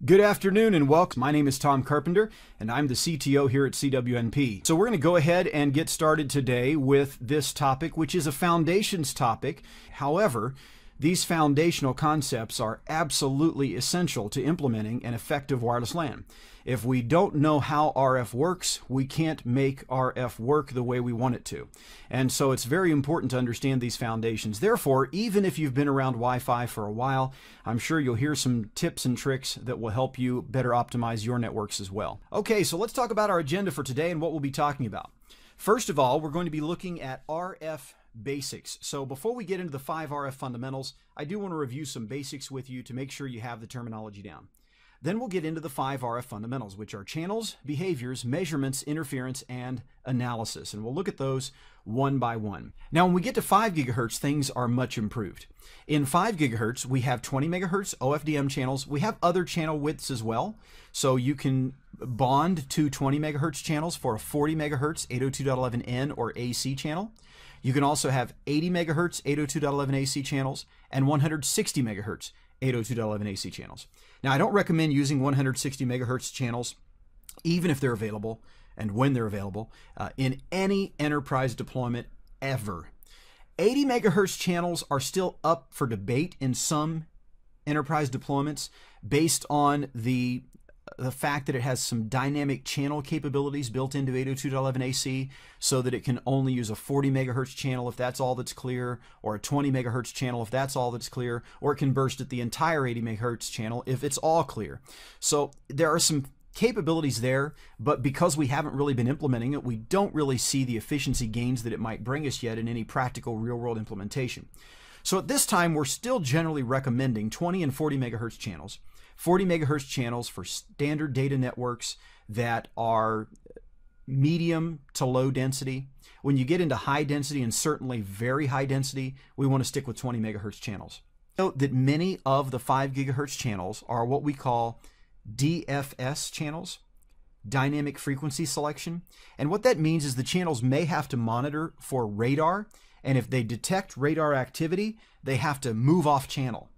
Good afternoon and welcome. My name is Tom Carpenter and I'm the CTO here at CWNP. So we're going to go ahead and get started today with this topic, which is a foundations topic. However, these foundational concepts are absolutely essential to implementing an effective wireless LAN. If we don't know how RF works, we can't make RF work the way we want it to. And so it's very important to understand these foundations. Therefore, even if you've been around Wi-Fi for a while, I'm sure you'll hear some tips and tricks that will help you better optimize your networks as well. Okay, so let's talk about our agenda for today and what we'll be talking about. First of all, we're going to be looking at RF basics. So before we get into the 5 RF fundamentals, I do want to review some basics with you to make sure you have the terminology down. Then we'll get into the 5 RF fundamentals, which are channels, behaviors, measurements, interference, and analysis. And we'll look at those one by one. Now, when we get to 5 gigahertz, things are much improved. In 5 gigahertz, we have 20 megahertz OFDM channels. We have other channel widths as well. So you can bond to 20 megahertz channels for a 40 megahertz 802.11n or AC channel. You can also have 80 megahertz 802.11 AC channels and 160 megahertz 802.11 AC channels. Now, I don't recommend using 160 megahertz channels, even if they're available and when they're available, in any enterprise deployment ever. 80 megahertz channels are still up for debate in some enterprise deployments based on the fact that it has some dynamic channel capabilities built into 802.11 AC so that it can only use a 40 megahertz channel if that's all that's clear, or a 20 megahertz channel if that's all that's clear, or it can burst at the entire 80 megahertz channel if it's all clear. So there are some capabilities there, but because we haven't really been implementing it, we don't really see the efficiency gains that it might bring us yet in any practical real-world implementation. So at this time, we're still generally recommending 20 and 40 megahertz channels. 40 megahertz channels for standard data networks that are medium to low density. When you get into high density and certainly very high density, we want to stick with 20 megahertz channels. Note that many of the 5 gigahertz channels are what we call DFS channels, dynamic frequency selection. And what that means is the channels may have to monitor for radar, and if they detect radar activity, they have to move off channel.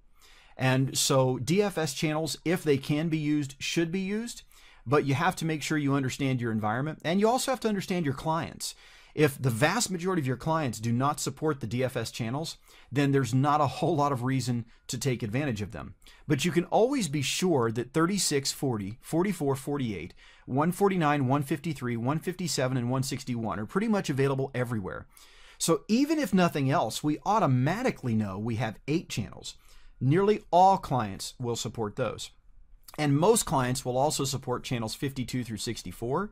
And so DFS channels, if they can be used, should be used, but you have to make sure you understand your environment, and you also have to understand your clients. If the vast majority of your clients do not support the DFS channels, then there's not a whole lot of reason to take advantage of them. But you can always be sure that 3640, 4448, 149, 153, 157, and 161 are pretty much available everywhere. So even if nothing else, we automatically know we have 8 channels. Nearly all clients will support those. And most clients will also support channels 52 through 64,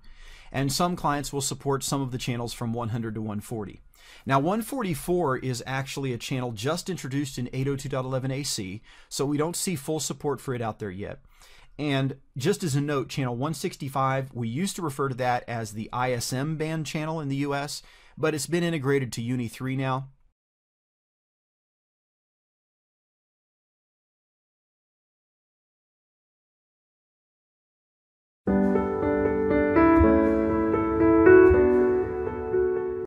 and some clients will support some of the channels from 100 to 140. Now, 144 is actually a channel just introduced in 802.11 AC, so we don't see full support for it out there yet. And just as a note, channel 165, we used to refer to that as the ISM band channel in the US, but it's been integrated to UNII 3 now.